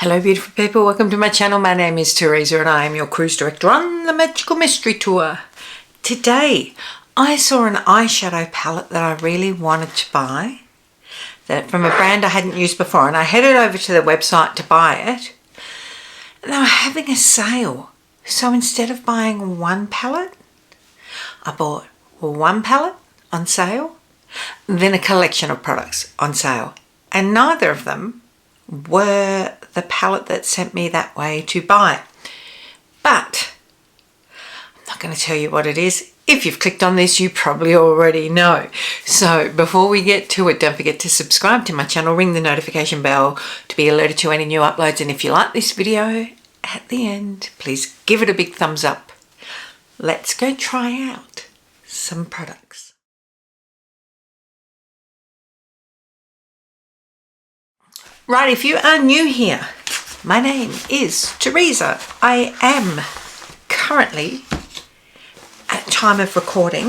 Hello beautiful people, welcome to my channel. My name is Teresa and I am your cruise director on the Magical Mystery Tour. Today I saw an eyeshadow palette that I really wanted to buy, that from a brand I hadn't used before, and I headed over to the website to buy it and they were having a sale. So instead of buying one palette, I bought one palette on sale, then a collection of products on sale, and neither of them were the palette that sent me that way to buy. But I'm not going to tell you what it is. If you've clicked on this, you probably already know. So before we get to it, don't forget to subscribe to my channel, ring the notification bell to be alerted to any new uploads. And if you like this video, at the end, please give it a big thumbs up. Let's go try out some products. Right, if you are new here, my name is Teresa. I am currently, at time of recording,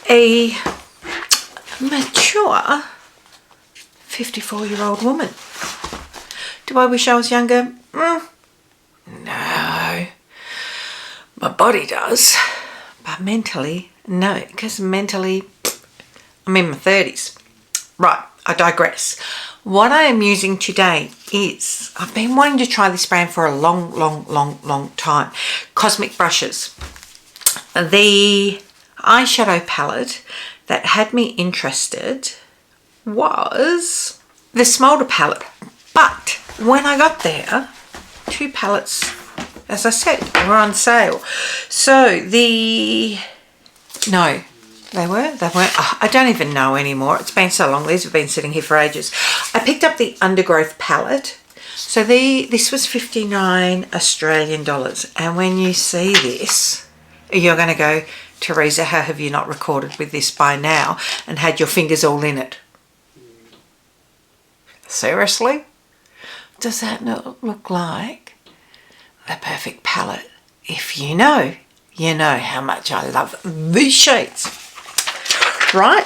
a mature 54-year-old woman. Do I wish I was younger? No. My body does, but mentally, no, because mentally, I'm in my 30s. Right. I digress. What I am using today is, I've been wanting to try this brand for a long time. Cosmic Brushes. The eyeshadow palette that had me interested was the Smolder palette. But when I got there, two palettes, as I said, were on sale. So they weren't. Oh, I don't even know anymore. It's been so long. These have been sitting here for ages. I picked up the Undergrowth palette. So this was 59 Australian dollars. And when you see this, you're going to go, Teresa, how have you not recorded with this by now and had your fingers all in it? Seriously? Does that not look like the perfect palette? If you know how much I love these shades. Right,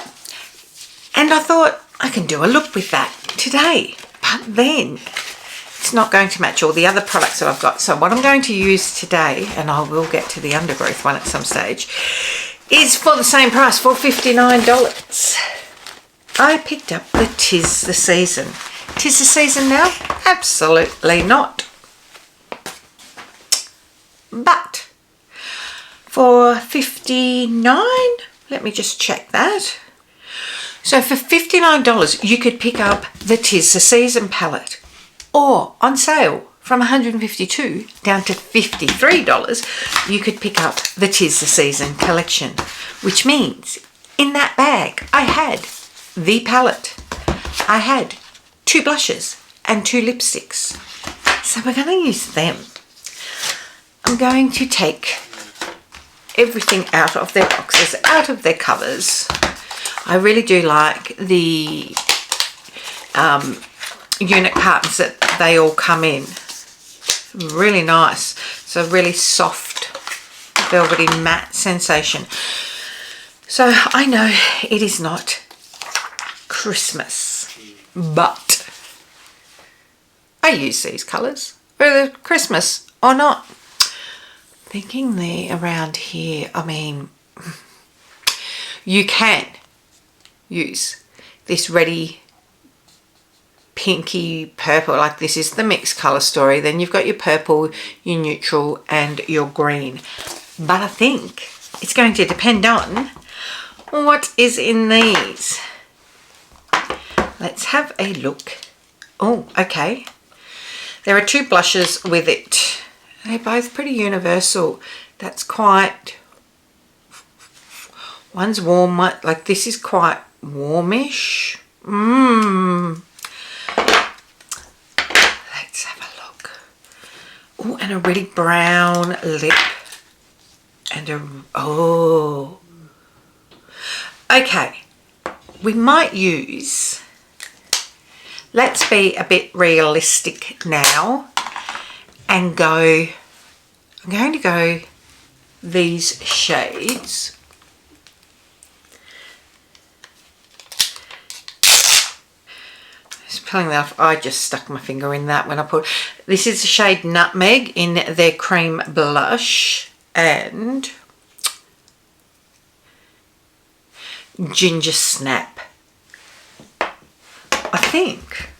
and I thought I can do a look with that today, but then it's not going to match all the other products that I've got. So what I'm going to use today, and I will get to the Undergrowth one at some stage, is for the same price, for $59. I picked up the Tis the Season. Tis the season now? Absolutely not. But for $59, let me just check that. So for $59, you could pick up the Tis the Season palette, or on sale from $152 down to $53, you could pick up the Tis the Season collection, which means in that bag I had the palette, I had two blushes and two lipsticks. So we're going to use them. I'm going to take everything out of their boxes, out of their covers. I really do like the unit cartons that they all come in. Really nice. It's a really soft, velvety matte sensation. So I know it is not Christmas, but I use these colours, whether Christmas or not. Thinking they're around here, I mean, you can use this reddy pinky purple, like this is the mixed colour story. Then you've got your purple, your neutral and your green. But I think it's going to depend on what is in these. Let's have a look. Oh, okay. There are two blushes with it. They're both pretty universal. That's quite, one's warm, like this is quite warmish. Let's have a look. Oh, and a really brown lip. And okay. We might use, let's be a bit realistic now. And I'm going to go these shades. Just peeling that off. I just stuck my finger in that when I put... This is the shade Nutmeg in their cream blush. And Ginger Snap. I think...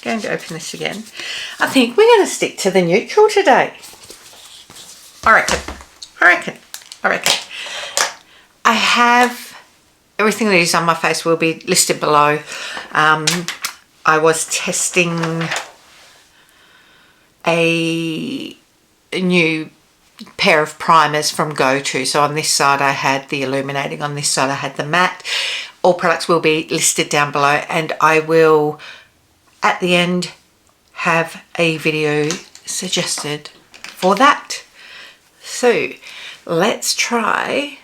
Going to open this again. I think we're going to stick to the neutral today. I reckon. I have everything that is on my face will be listed below. I was testing a new pair of primers from Go-To. So on this side I had the illuminating, on this side I had the matte. All products will be listed down below, and I will at the end have a video suggested for that. So let's try.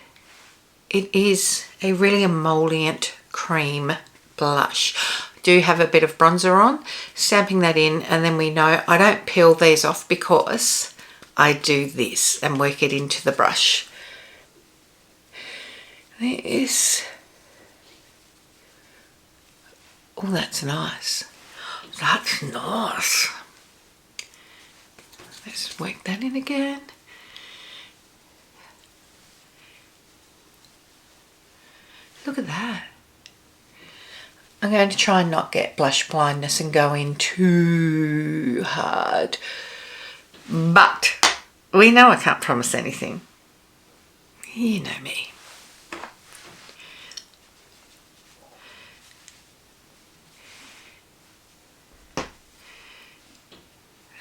It is a really emollient cream blush. I do have a bit of bronzer on, stamping that in, and then we know I don't peel these off because I do this and work it into the brush. This. Oh, that's nice. That's nice. Let's work that in again. Look at that. I'm going to try and not get blush blindness and go in too hard. But we know I can't promise anything. You know me.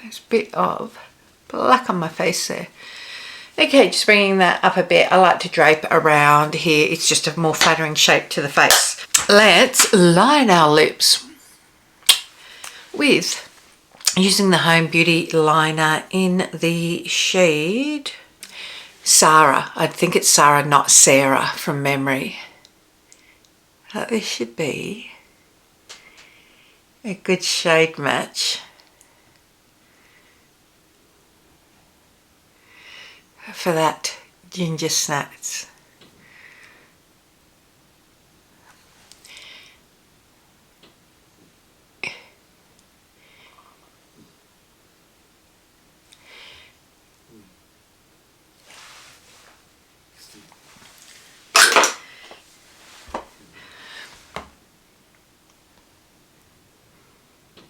There's a bit of black on my face there. Okay, just bringing that up a bit. I like to drape around here. It's just a more flattering shape to the face. Let's line our lips with using the Home Beauty liner in the shade Sarah. I think it's Sarah, not Sarah, from memory. This should be a good shade match for that Ginger Snaps.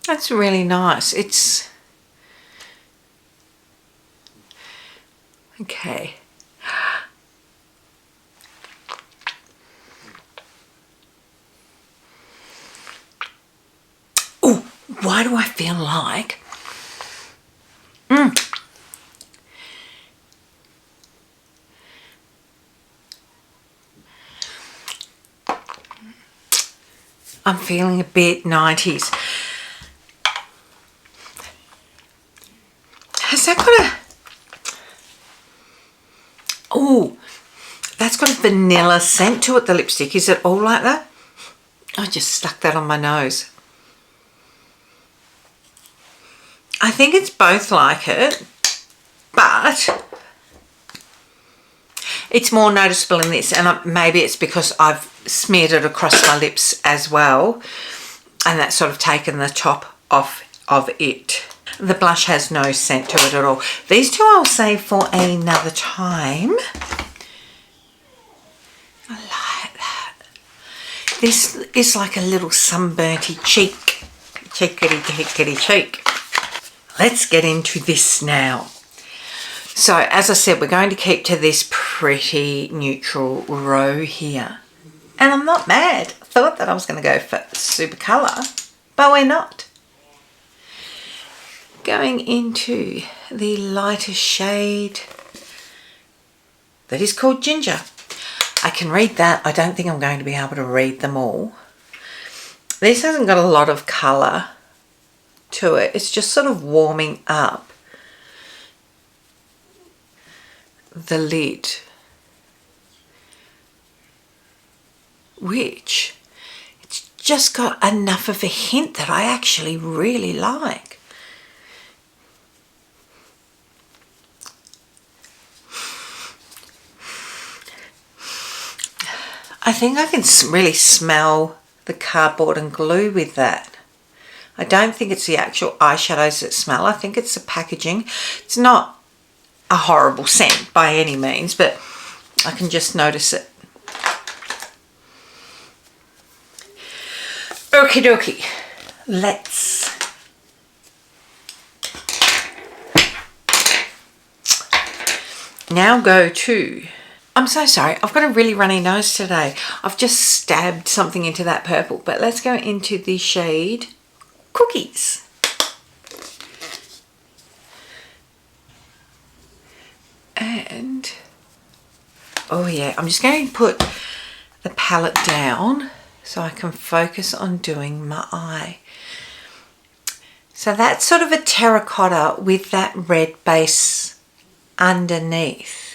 That's really nice. It's okay. Oh, why do I feel like I'm feeling a bit 90s. Has that got a... Oh, that's got a vanilla scent to it, the lipstick. Is it all like that? I just stuck that on my nose. I think it's both like it, but it's more noticeable in this, and maybe it's because I've smeared it across my lips as well, and that's sort of taken the top off of it. The blush has no scent to it at all. These two I'll save for another time. I like that. This is like a little sunburnty cheek. Cheekity cheek. Let's get into this now. So as I said, we're going to keep to this pretty neutral row here. And I'm not mad. I thought that I was going to go for super colour, but we're not. Going into the lighter shade that is called Ginger. I can read that. I don't think I'm going to be able to read them all. This hasn't got a lot of colour to it. It's just sort of warming up the lid, which it's just got enough of a hint that I actually really like. I think I can really smell the cardboard and glue with that. I don't think it's the actual eyeshadows that smell. I think it's the packaging. It's not a horrible scent by any means, but I can just notice it. Okie dokie. Let's now go to... I'm so sorry, I've got a really runny nose today. I've just stabbed something into that purple, but let's go into the shade Cookies. And, oh yeah, I'm just going to put the palette down so I can focus on doing my eye. So that's sort of a terracotta with that red base underneath.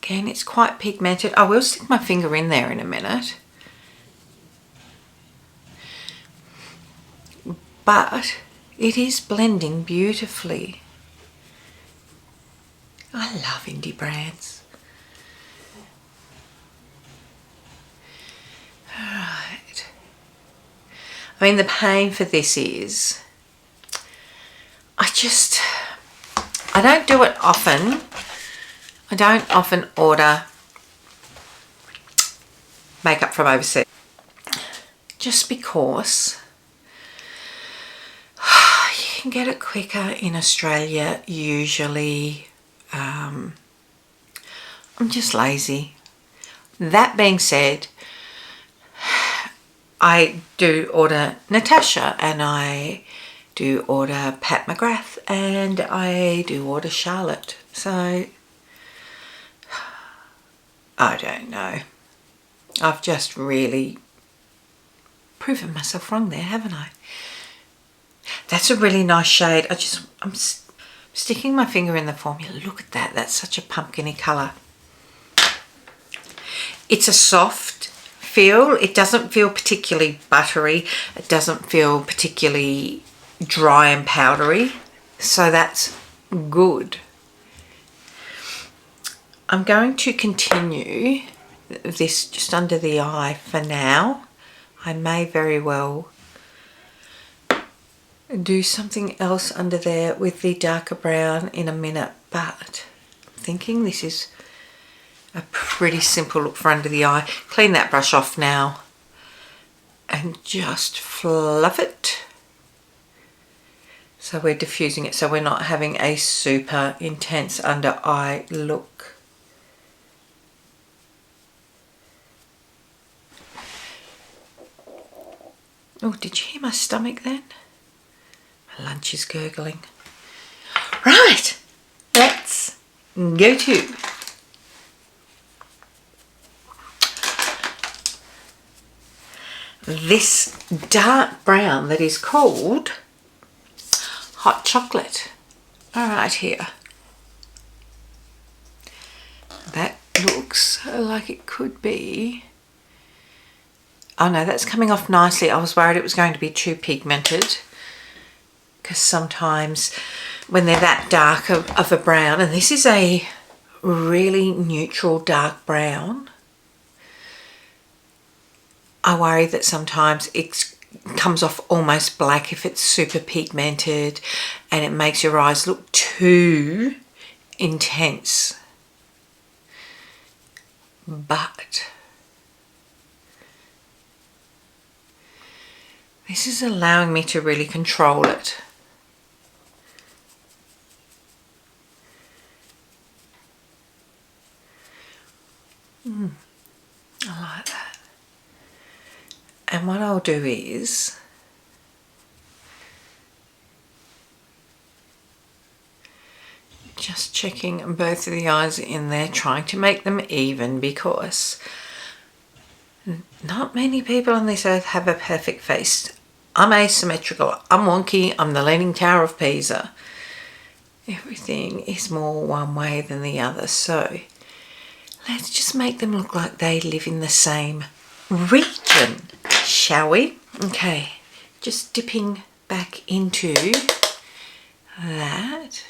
Again, it's quite pigmented. I will stick my finger in there in a minute. But it is blending beautifully. I love indie brands. Alright. I mean, the pain for this is, I don't do it often. I don't often order makeup from overseas. Just because you can get it quicker in Australia usually. I'm just lazy. That being said, I do order Natasha, and I do order Pat McGrath, and I do order Charlotte. So I don't know. I've just really proven myself wrong there, haven't I? That's a really nice shade. I'm sticking my finger in the formula. Look at that. That's such a pumpkin-y colour. It's a soft feel. It doesn't feel particularly buttery. It doesn't feel particularly dry and powdery. So that's good. I'm going to continue this just under the eye for now. I may very well do something else under there with the darker brown in a minute, but I'm thinking this is a pretty simple look for under the eye. Clean that brush off now and just fluff it. So we're diffusing it, so we're not having a super intense under eye look. Oh, did you hear my stomach then? My lunch is gurgling. Right, let's go to this dark brown that is called Hot Chocolate. All right, here. That looks like it could be... Oh no, that's coming off nicely. I was worried it was going to be too pigmented, because sometimes when they're that dark of a brown, and this is a really neutral dark brown, I worry that sometimes it comes off almost black if it's super pigmented and it makes your eyes look too intense. But this is allowing me to really control it. I like that. And what I'll do is just checking both of the eyes in there, trying to make them even, because not many people on this earth have a perfect face. I'm asymmetrical, I'm wonky, I'm the Leaning Tower of Pisa. Everything is more one way than the other, so let's just make them look like they live in the same region, shall we? Okay, just dipping back into that.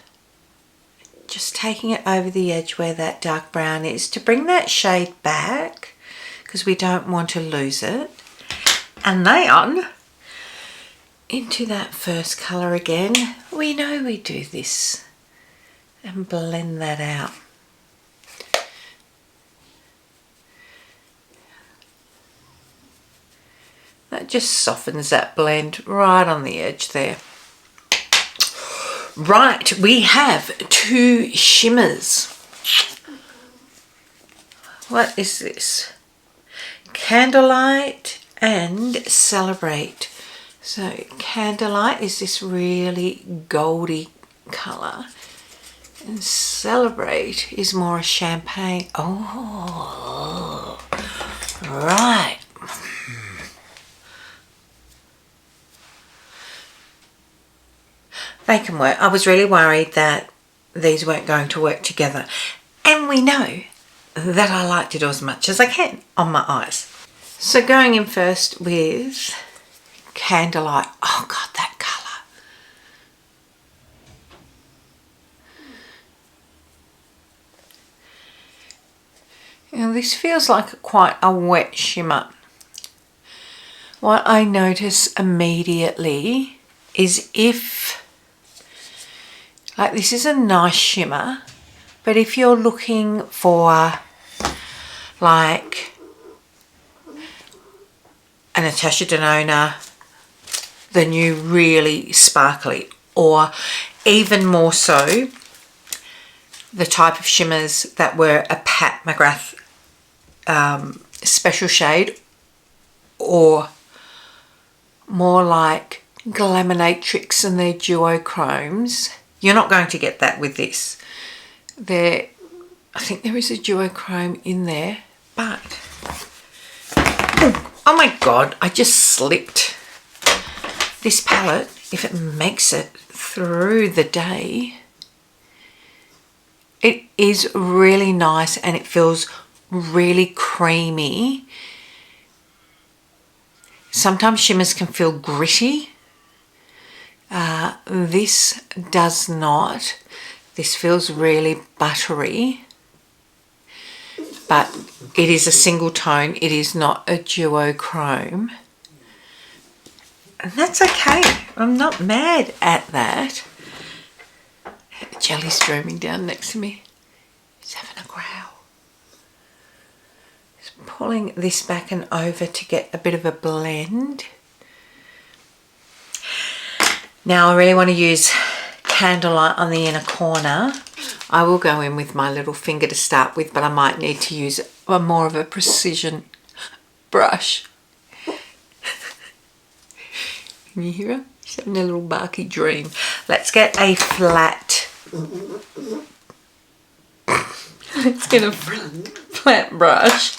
Just taking it over the edge where that dark brown is to bring that shade back, because we don't want to lose it. And then into that first colour again. We know we do this and blend that out. That just softens that blend right on the edge there. Right, we have two shimmers. What is this? Candlelight and Celebrate. So Candlelight is this really goldy colour, and Celebrate is more a champagne. Oh, right. They can work. I was really worried that these weren't going to work together. And we know that I like to do as much as I can on my eyes. So going in first with Candlelight. Oh God, that colour. Now this feels like quite a wet shimmer. What I notice immediately is like this is a nice shimmer, but if you're looking for like a Natasha Denona, the new really sparkly, or even more so the type of shimmers that were a Pat McGrath special shade, or more like Glaminatrix and their duochromes, you're not going to get that with this. I think there is a duochrome in there, but oh my God, I just slipped. This palette, if it makes it through the day, it is really nice and it feels really creamy. Sometimes shimmers can feel gritty. This does not. This feels really buttery, but it is a single tone. It is not a duochrome. And that's okay. I'm not mad at that. Jelly's streaming down next to me. He's having a growl. Just pulling this back and over to get a bit of a blend. Now I really want to use Candlelight on the inner corner. I will go in with my little finger to start with, but I might need to use more of a precision brush. Can you hear her? She's having a little barky dream. Let's get a flat. Let's get a flat brush.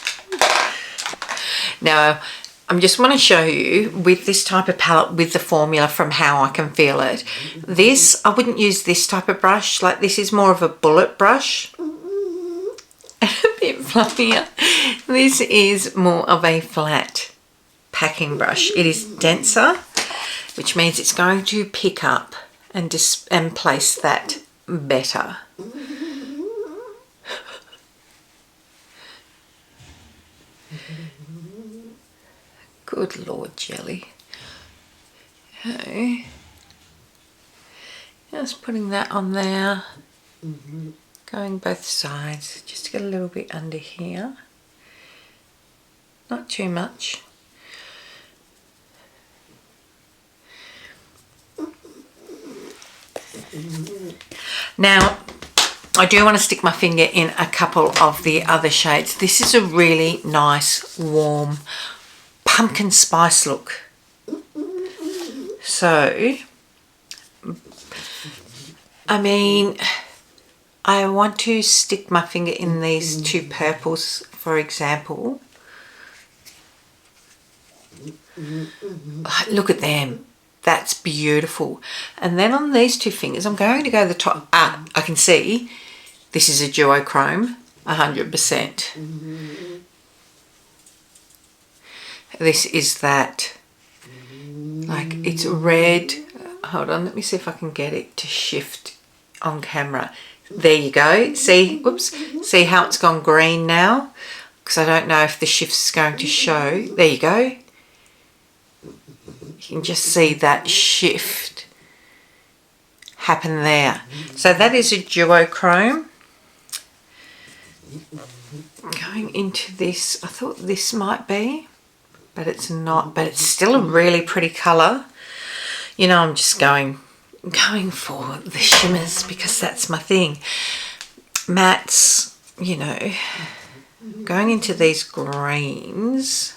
Now, I just want to show you with this type of palette, with the formula from How I Can Feel It. This, I wouldn't use this type of brush. Like this is more of a bullet brush. A bit fluffier. This is more of a flat packing brush. It is denser, which means it's going to pick up and place that better. Good Lord, Jelly. Okay. Just putting that on there. Going both sides. Just to get a little bit under here. Not too much. Now, I do want to stick my finger in a couple of the other shades. This is a really nice, warm pumpkin spice look. So, I mean, I want to stick my finger in these two purples, for example. Look at them. That's beautiful. And then on these two fingers, I'm going to go the top. I can see this is a duochrome, 100%. This is that, like it's red. Hold on, let me see if I can get it to shift on camera. There you go. See, whoops. See how it's gone green now? because I don't know if the shift's going to show. There you go. You can just see that shift happen there. So that is a duochrome. Going into this, I thought this might be, but it's not, but it's still a really pretty colour. You know, I'm just going for the shimmers because that's my thing. Mattes, you know, going into these greens.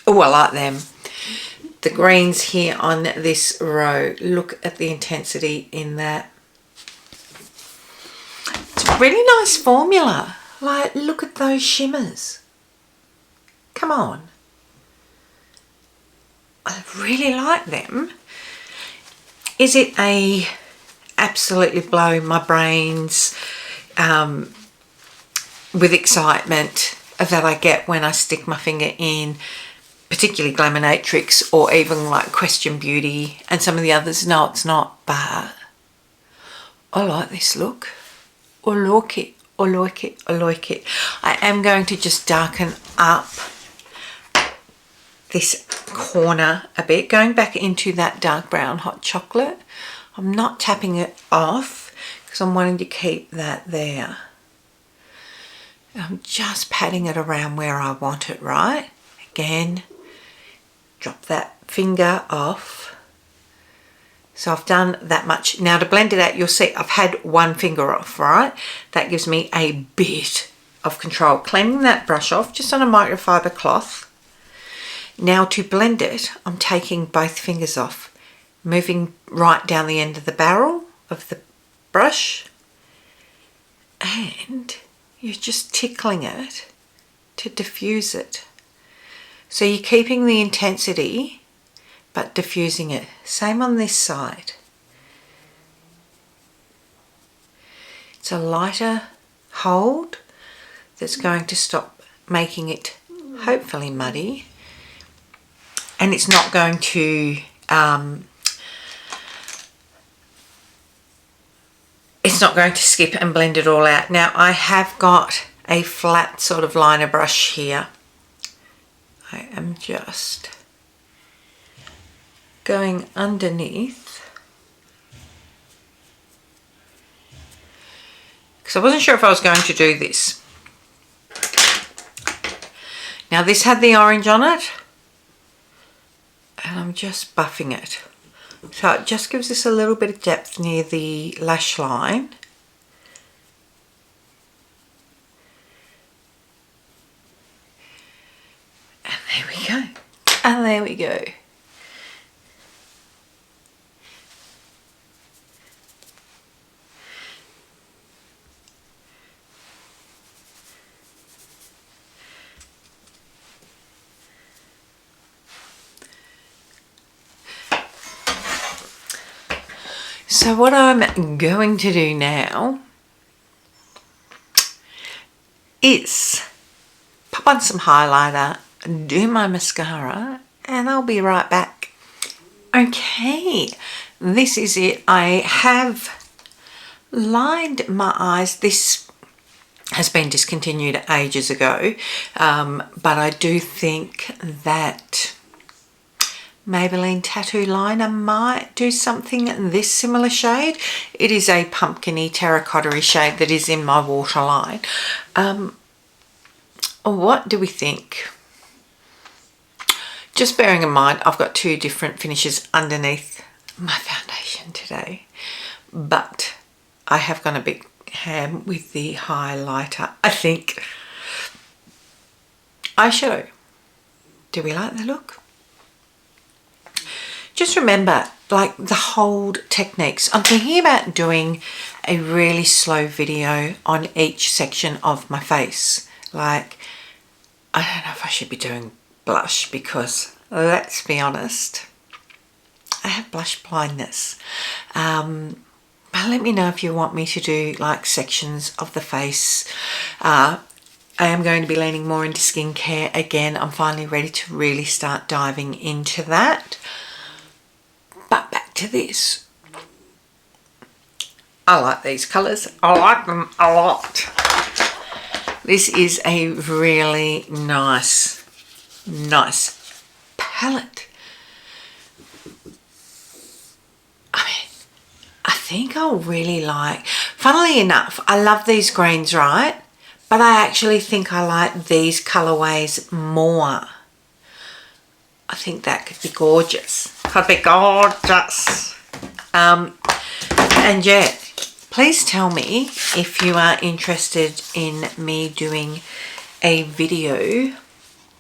Oh, I like them. The greens here on this row, look at the intensity in that. It's a really nice formula. Like, look at those shimmers. Come on. I really like them. Is it a absolutely blowing my brains with excitement that I get when I stick my finger in, particularly Glaminatrix or even like Question Beauty and some of the others? No, it's not, but I like this look. I like it, I like it, I like it. I am going to just darken up this corner a bit, going back into that dark brown hot chocolate. I'm not tapping it off because I'm wanting to keep that there. I'm just patting it around where I want it, right? Again, drop that finger off. So I've done that much. Now to blend it out, you'll see I've had one finger off, right? That gives me a bit of control. Cleaning that brush off just on a microfiber cloth. Now to blend it, I'm taking both fingers off, moving right down the end of the barrel of the brush, and you're just tickling it to diffuse it. So you're keeping the intensity but diffusing it. Same on this side. It's a lighter hold that's going to stop making it hopefully muddy. And it's not going to, skip and blend it all out. Now I have got a flat sort of liner brush here. I am just going underneath, because I wasn't sure if I was going to do this. Now this had the orange on it, and I'm just buffing it. So it just gives us a little bit of depth near the lash line. And there we go. And there we go. So what I'm going to do now is pop on some highlighter, do my mascara, and I'll be right back. Okay, this is it. I have lined my eyes. This has been discontinued ages ago, but I do think that Maybelline Tattoo Liner might do something this similar shade. It is a pumpkin-y terracotta-y shade that is in my waterline. What do we think? Just bearing in mind I've got two different finishes underneath my foundation today, but I have gone a bit ham with the highlighter. I think eyeshadow. Do we like the look? Just remember, like, the hold techniques. I'm thinking about doing a really slow video on each section of my face. Like, I don't know if I should be doing blush because, let's be honest, I have blush blindness. But let me know if you want me to do like sections of the face. I am going to be leaning more into skincare again. I'm finally ready to really start diving into that. But back to this. I like these colours. I like them a lot. This is a really nice palette. I mean, I think I'll really like, funnily enough, I love these greens, right? But I actually think I like these colorways more. I think that could be gorgeous. Could be gorgeous. And yeah, please tell me if you are interested in me doing a video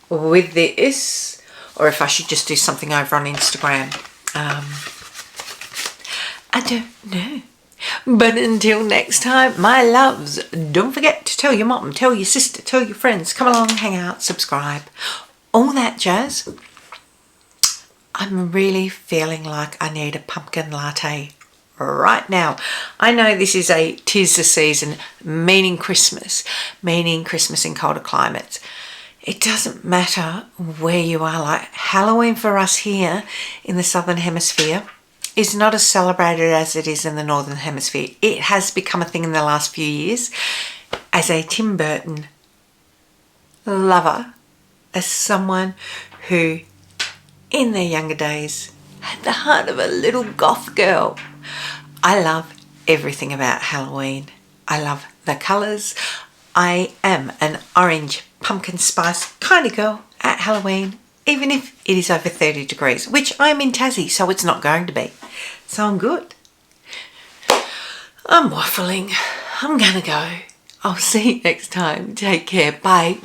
with this, or if I should just do something over on Instagram. I don't know. But until next time, my loves, don't forget to tell your mom, tell your sister, tell your friends, come along, hang out, subscribe, all that jazz. I'm really feeling like I need a pumpkin latte right now. I know this is a 'tis the season, meaning Christmas in colder climates. It doesn't matter where you are. Like Halloween for us here in the Southern Hemisphere is not as celebrated as it is in the Northern Hemisphere. It has become a thing in the last few years. As a Tim Burton lover, as someone who in their younger days had the heart of a little goth girl, I love everything about Halloween. I love the colours. I am an orange pumpkin spice kind of girl at Halloween, even if it is over 30 degrees, which I'm in Tassie, so it's not going to be. So I'm good. I'm waffling. I'm gonna go. I'll see you next time. Take care. Bye.